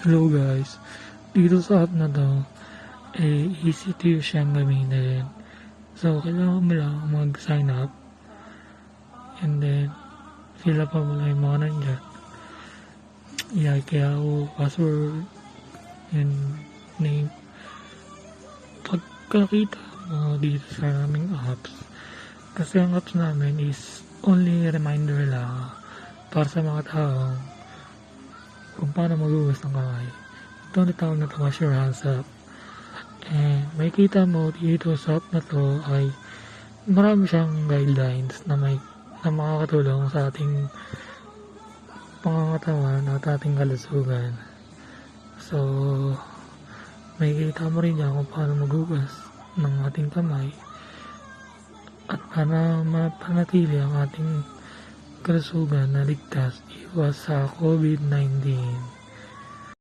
Hello guys, dito sa app na to, easy to use siyang gamitin. So, kailangan mo lang mag-sign up and then fill up mo lang yung mga nandyan. Kaya ako password and name. Pagkakita mo dito sa aming apps, kasi ang apps namin is only reminder lang para sa mga tao kung paano magugas ng kamay. Ito ang tawag na to, wash your hands up. And makikita mo dito sa app na to ay marami siyang guidelines na makakatulong sa ating pangangatawan at ating kalusugan. So, makikita mo rin yan kung paano magugas ng ating kamay at para mapanatili ang ating kalusugan na ligtas iwas sa COVID-19.